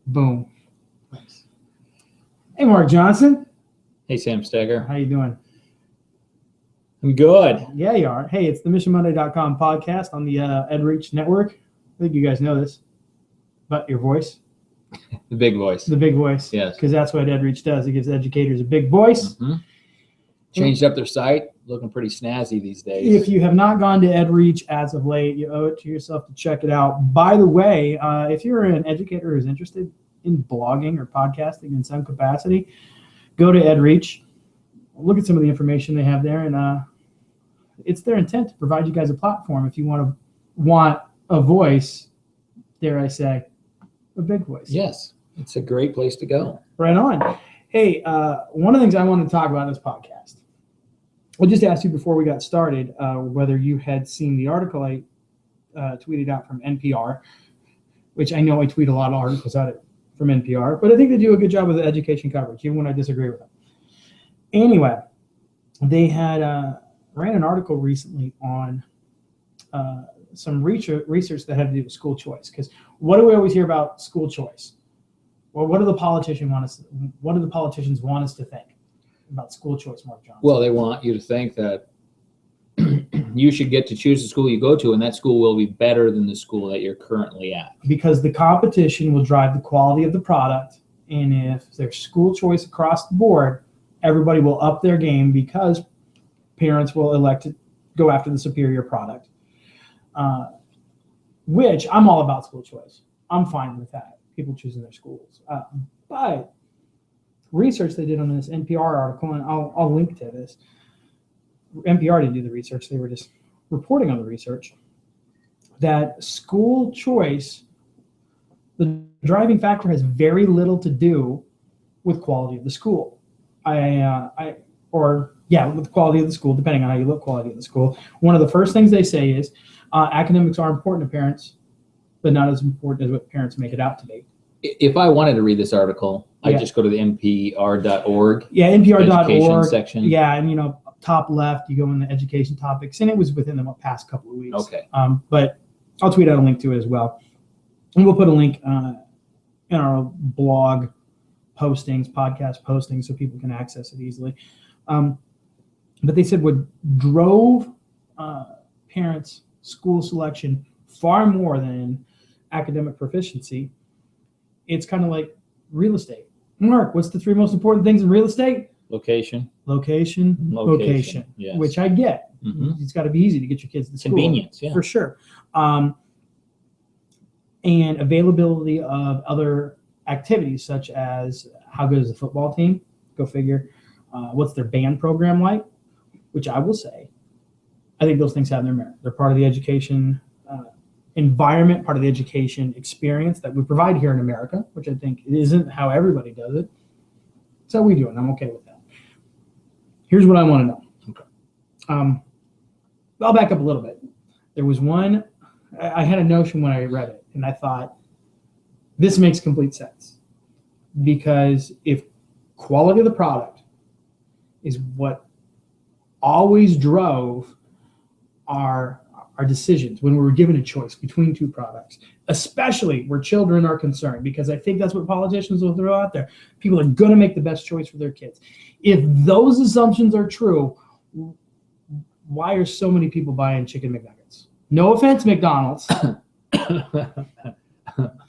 Boom. Nice. Hey, Mark Johnson. Hey, Sam Steger. How you doing? I'm good. Yeah, you are. Hey, it's the MissionMonday.com podcast on the EdReach network. I think you guys know this, but your voice. The big voice. The big voice. Yes. Because that's what EdReach does. It gives educators a big voice. Mm-hmm. Changed up their site. Looking pretty snazzy these days. If you have not gone to EdReach as of late, you owe it to yourself to check it out. By the way, if you're an educator who's interested in blogging or podcasting in some capacity, go to EdReach. Look at some of the information they have there, and it's their intent to provide you guys a platform if you want a voice, dare I say, a big voice. Yes, it's a great place to go. Right on. Hey, one of the things I wanted to talk about in this podcast, I just asked you before we got started whether you had seen the article I tweeted out from NPR, which I know I tweet a lot of articles out from NPR, but I think they do a good job with the education coverage, even when I disagree with them. Anyway, they had ran an article recently on some research that had to do with school choice. Because what do we always hear about school choice? Well, what do the politicians want us to think about school choice, Mark Johnson? Well, they want you to think that you should get to choose the school you go to, and that school will be better than the school that you're currently at. Because the competition will drive the quality of the product, and if there's school choice across the board, everybody will up their game because parents will elect to go after the superior product, which I'm all about school choice. I'm fine with that, people choosing their schools. But research they did on this NPR article, and I'll link to this. NPR didn't do the research. They were just reporting on the research that school choice, the driving factor has very little to do with quality of the school. With the quality of the school, depending on how you look, quality of the school. One of the first things they say is academics are important to parents, but not as important as what parents make it out to be. If I wanted to read this article, I'd just go to the npr.org. Yeah, npr.org section. Yeah, and top left, you go in the education topics, and it was within the past couple of weeks. Okay. But I'll tweet out a link to it as well, and we'll put a link in our blog postings, podcast postings, so people can access it easily. But they said what drove parents' school selection far more than academic proficiency, it's kind of like real estate. Mark, what's the three most important things in real estate? Location. Yes. Which I get. Mm-hmm. It's got to be easy to get your kids to school. Convenience, yeah. For sure. And availability of other activities, such as how good is the football team? Go figure. What's their band program like? Which I will say, I think those things have their merit. They're part of the education environment, part of the education experience that we provide here in America, which I think isn't how everybody does it. It's how we do it, and I'm okay with that. Here's what I want to know. Okay. I'll back up a little bit. There was one, I had a notion when I read it, and I thought, this makes complete sense. Because if quality of the product is what always drove our decisions when we were given a choice between two products, especially where children are concerned, because I think that's what politicians will throw out there. People are going to make the best choice for their kids. If those assumptions are true, why are so many people buying chicken McNuggets? No offense, McDonald's. I'm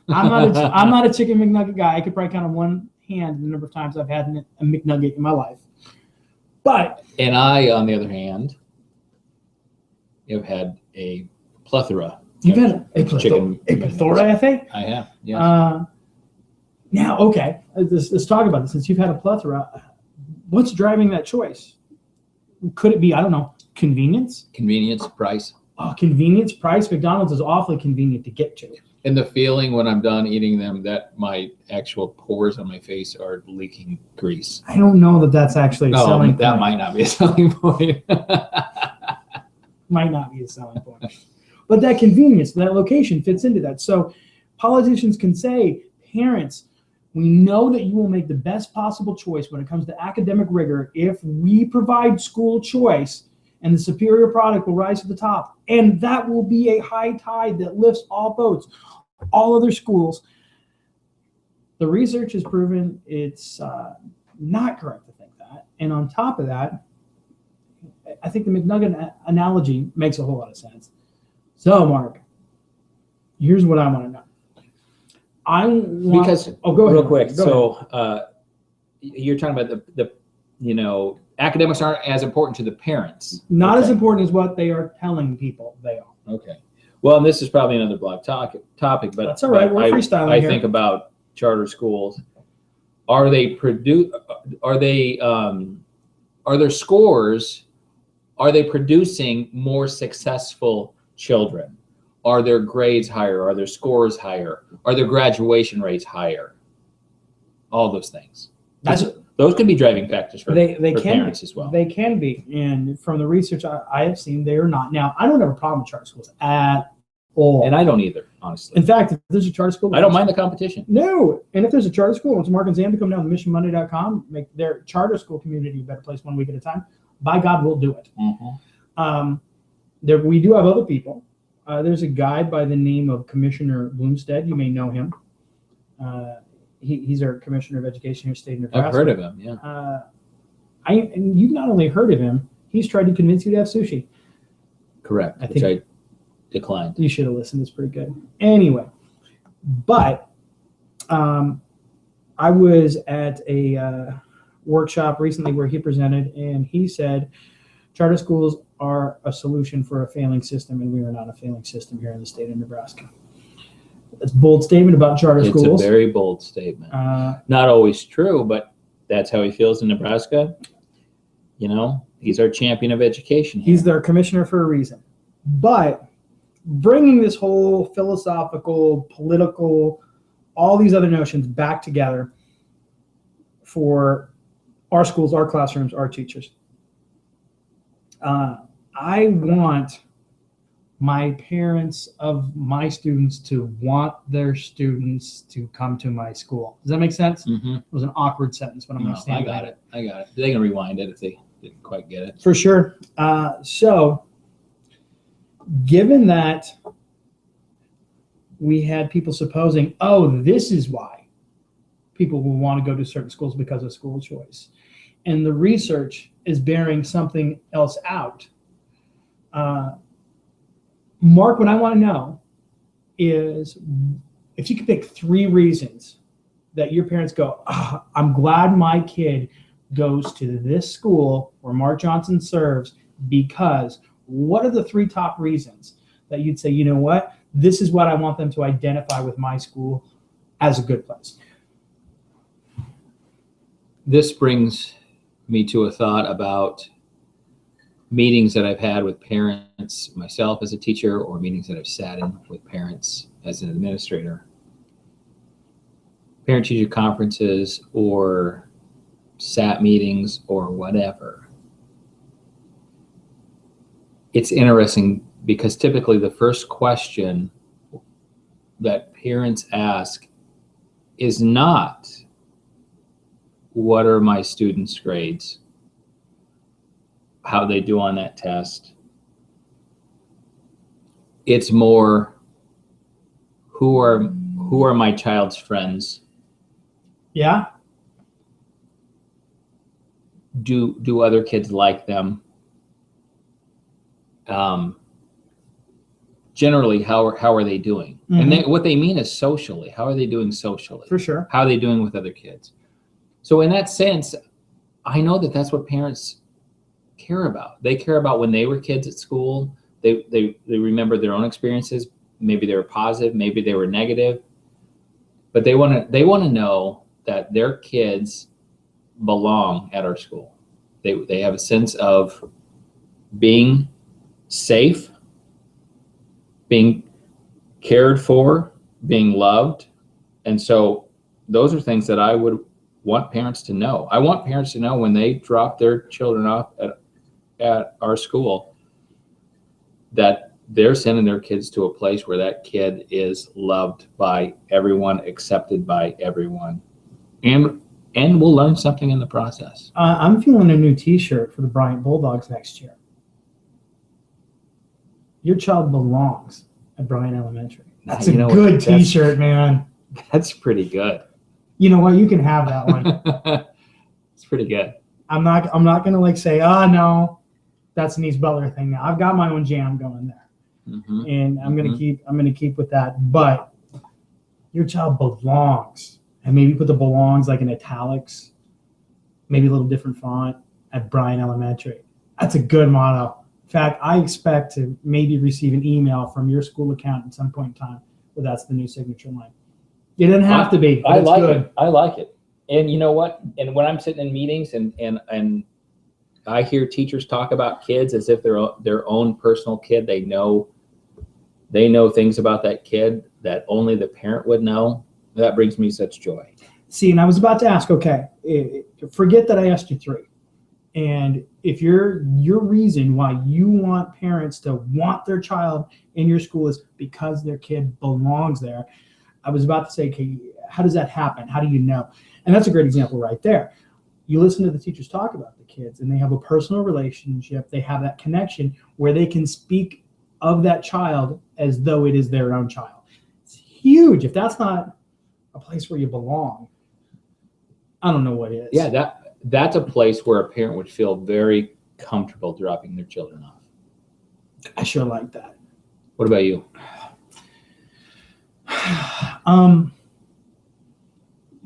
not a chicken McNugget guy. I could probably count on one hand the number of times I've had a McNugget in my life. And I, on the other hand, have had a plethora. You've had a plethora, I think? I have, yes. Now, okay, let's talk about this. Since you've had a plethora, what's driving that choice? Could it be, I don't know, convenience? Convenience, price. Oh, convenience, price. McDonald's is awfully convenient to get to. And the feeling when I'm done eating them that my actual pores on my face are leaking grease. I don't know that that's actually a selling point. That might not be a selling point. Might not be a selling point. But that convenience, that location fits into that. So politicians can say, parents, we know that you will make the best possible choice when it comes to academic rigor if we provide school choice, and the superior product will rise to the top. And that will be a high tide that lifts all boats. All other schools The research has proven it's not correct to think that. And on top of that, I think the McNugget analogy makes a whole lot of sense. So, Mark, here's what I want to know. Go ahead. Real quick. Go ahead. So you're talking about the academics aren't as important to the parents. Not Okay. as important as what they are telling people they are. Okay. Well, and this is probably another blog topic, but That's all right. We're freestyling I here. think about charter schools. Are their scores? Are they producing more successful children? Are their grades higher? Are their scores higher? Are their graduation rates higher? All those things. Those could be driving factors for parents as well. They can be. And from the research I have seen, they are not. Now, I don't have a problem with charter schools at all. And I don't either, honestly. In fact, if there's a charter school, I don't mind the competition. No. And if there's a charter school, it's Mark and Sam to come down to missionmonday.com, make their charter school community a better place 1 week at a time. By God, we'll do it. Mm-hmm. We do have other people. There's a guy by the name of Commissioner Bloomstead. You may know him. He's our Commissioner of Education here in the state of Nebraska. I've heard of him, yeah. And you've not only heard of him, he's tried to convince you to have sushi. Correct, I which think- I declined. You should have listened. It's pretty good. Anyway, but I was at a workshop recently where he presented, and he said charter schools are a solution for a failing system, and we are not a failing system here in the state of Nebraska. That's a bold statement about charter It's schools. a very bold statement. Not always true, but that's how he feels in Nebraska. He's our champion of education here. He's their commissioner for a reason. But bringing this whole philosophical, political, all these other notions back together for our schools, our classrooms, our teachers. I want my parents of my students to want their students to come to my school. Does that make sense? Mm-hmm. It was an awkward sentence, but I'm going to stand I got by it. They can rewind it if they didn't quite get it. For sure. So, given that we had people supposing, oh, this is why people will want to go to certain schools because of school choice, and the research is bearing something else out. Mark, what I want to know is if you could pick 3 reasons that your parents go, oh, I'm glad my kid goes to this school where Mark Johnson serves, because what are the 3 top reasons that you'd say, you know what, this is what I want them to identify with my school as a good place? This brings me to a thought about meetings that I've had with parents myself as a teacher, or meetings that I've sat in with parents as an administrator. Parent-teacher conferences or SAT meetings or whatever. It's interesting because typically the first question that parents ask is not, what are my students' grades? How they do on that test. It's more, who are my child's friends? Yeah. Do other kids like them? Generally, how are they doing? Mm-hmm. And what they mean is socially. How are they doing socially? For sure. How are they doing with other kids? So in that sense, I know that that's what parents care about. They care about when they were kids at school. They remember their own experiences. Maybe they were positive, maybe they were negative, but they want to know that their kids belong at our school. They have a sense of being safe, being cared for, being loved. And so those are things that I would want parents to know. I want parents to know when they drop their children off at our school that they're sending their kids to a place where that kid is loved by everyone, accepted by everyone, and will learn something in the process. I'm feeling a new T-shirt for the Bryant Bulldogs next year. Your child belongs at Bryant Elementary. That's a good T-shirt, man. That's pretty good. You know what? You can have that one. It's pretty good. I'm not gonna like say, oh no, that's an East Butler thing now. I've got my own jam going there. Mhm. And I'm gonna keep with that. But your child belongs. And maybe put the belongs like in italics, maybe a little different font at Bryan Elementary. That's a good motto. In fact, I expect to maybe receive an email from your school account at some point in time where that's the new signature line. It doesn't have to be, but I it's like good. it. I like it. And you know what? And when I'm sitting in meetings and I hear teachers talk about kids as if they're their own personal kid, they know things about that kid that only the parent would know. That brings me such joy. See, and I was about to ask, okay, forget that I asked you three. And if your reason why you want parents to want their child in your school is because their kid belongs there, I was about to say, okay, how does that happen? How do you know? And that's a great example right there. You listen to the teachers talk about the kids and they have a personal relationship. They have that connection where they can speak of that child as though it is their own child. It's huge. If that's not a place where you belong, I don't know what is. Yeah, that's a place where a parent would feel very comfortable dropping their children off. I sure like that. What about you?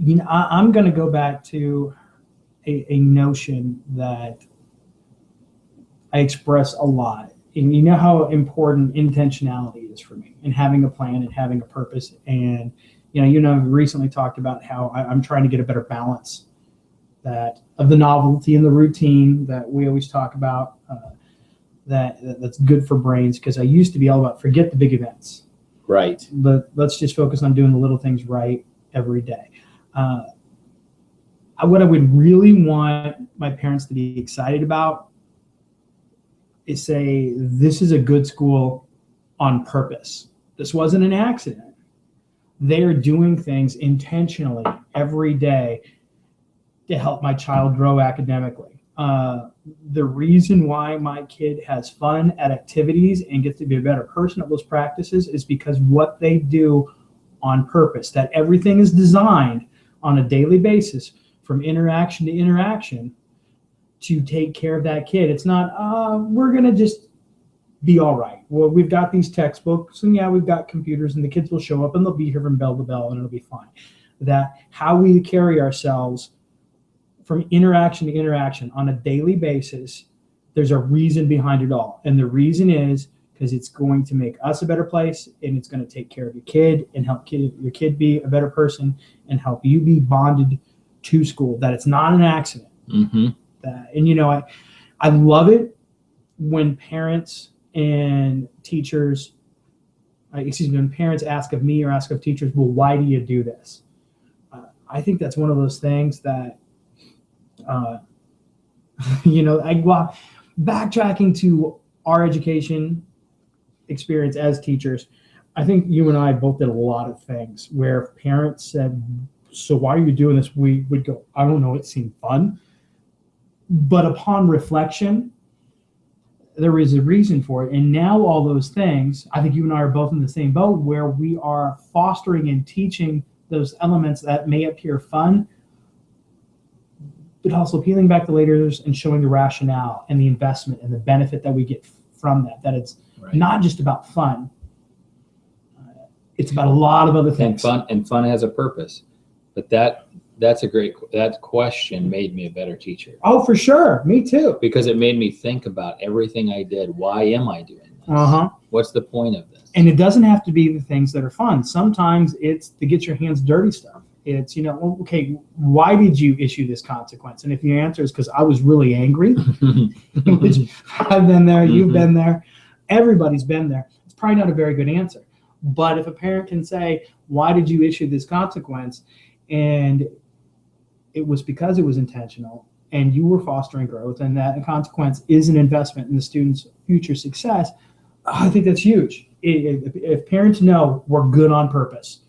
You know, I'm going to go back to a notion that I express a lot. And you know how important intentionality is for me, and having a plan and having a purpose. And recently talked about how I'm trying to get a better balance that of the novelty and the routine that we always talk about. That's good for brains, because I used to be all about forget the big events. Right. But let's just focus on doing the little things right every day. What I would really want my parents to be excited about is say, this is a good school on purpose. This wasn't an accident. They are doing things intentionally every day to help my child grow academically. The reason why my kid has fun at activities and gets to be a better person at those practices is because what they do on purpose, that everything is designed on a daily basis from interaction to interaction to take care of that kid. It's not, we're going to just be all right. Well, we've got these textbooks and yeah, we've got computers and the kids will show up and they'll be here from bell to bell and it'll be fine. That how we carry ourselves from interaction to interaction on a daily basis, there's a reason behind it all. And the reason is because it's going to make us a better place, and it's going to take care of your kid and help your kid be a better person and help you be bonded to school, that it's not an accident. Mm-hmm. And I love it when parents and teachers, when parents ask of me or ask of teachers, well, why do you do this? I think that's one of those things that, backtracking to our education experience as teachers, I think you and I both did a lot of things where parents said, so why are you doing this? We would go, I don't know, it seemed fun. But upon reflection, there is a reason for it. And now all those things, I think you and I are both in the same boat where we are fostering and teaching those elements that may appear fun, but also peeling back the layers and showing the rationale and the investment and the benefit that we get from that it's right. Not just about fun. It's about a lot of other things. And fun has a purpose. But that question made me a better teacher. Oh, for sure. Me too. Because it made me think about everything I did. Why am I doing this? Uh-huh. What's the point of this? And it doesn't have to be the things that are fun. Sometimes it's to get your hands dirty stuff. It's, okay, why did you issue this consequence? And if your answer is because I was really angry, which I've been there, you've been there, everybody's been there, it's probably not a very good answer. But if a parent can say, why did you issue this consequence? And it was because it was intentional and you were fostering growth, and that consequence is an investment in the student's future success, I think that's huge. If parents know we're good on purpose,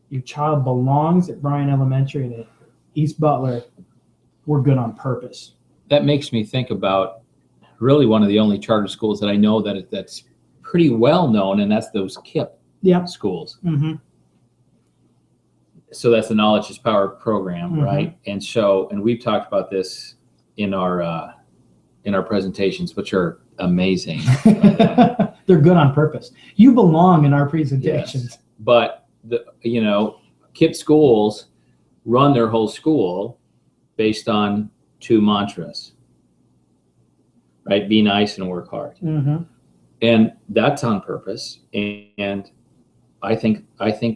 your child belongs at Bryan Elementary and at East Butler, we're good on purpose. That makes me think about really one of the only charter schools that I know that's pretty well known, and that's those KIPP schools. Mm-hmm. So that's the Knowledge is Power program, Mhm. right? And so, and we've talked about this in our presentations, which are amazing. They're good on purpose. You belong in our presentations. Yes. But KIPP schools run their whole school based on 2 mantras, right? Be nice and work hard. Mm-hmm. And that's on purpose. And I think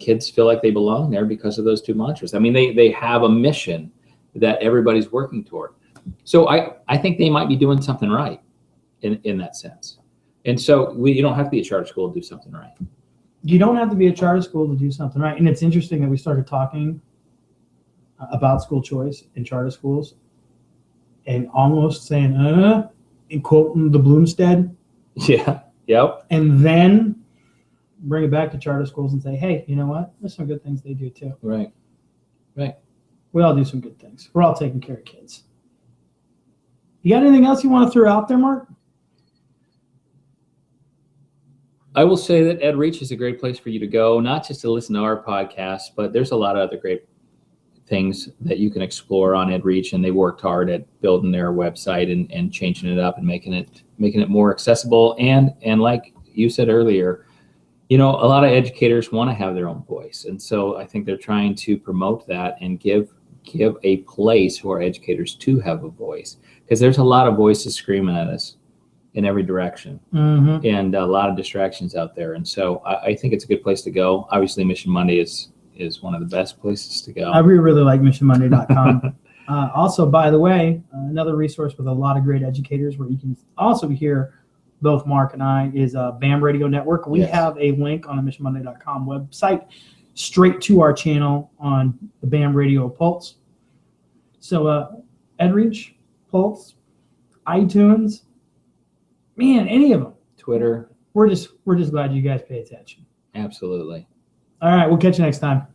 kids feel like they belong there because of those 2 mantras. I mean, they have a mission that everybody's working toward. So I think they might be doing something right in that sense. And so you don't have to be a charter school to do something right. You don't have to be a charter school to do something right. And it's interesting that we started talking about school choice in charter schools and almost saying, and quoting the Bloomstead. Yeah. Yep. And then bring it back to charter schools and say, hey, you know what? There's some good things they do too. Right. We all do some good things. We're all taking care of kids. You got anything else you want to throw out there, Mark? I will say that EdReach is a great place for you to go, not just to listen to our podcast, but there's a lot of other great things that you can explore on EdReach, and they worked hard at building their website and changing it up and making it more accessible. And like you said earlier, a lot of educators want to have their own voice, and so I think they're trying to promote that and give a place for educators to have a voice, because there's a lot of voices screaming at us in every direction. Mm-hmm. And a lot of distractions out there. And so I think it's a good place to go. Obviously, Mission Monday is one of the best places to go. I really like missionmonday.com. Also, by the way, another resource with a lot of great educators where you can also hear both Mark and I is BAM Radio Network. We have a link on the missionmonday.com website straight to our channel on the BAM Radio Pulse. So EdReach, Pulse, iTunes, man, any of them. Twitter. We're just glad you guys pay attention. Absolutely. All right, we'll catch you next time.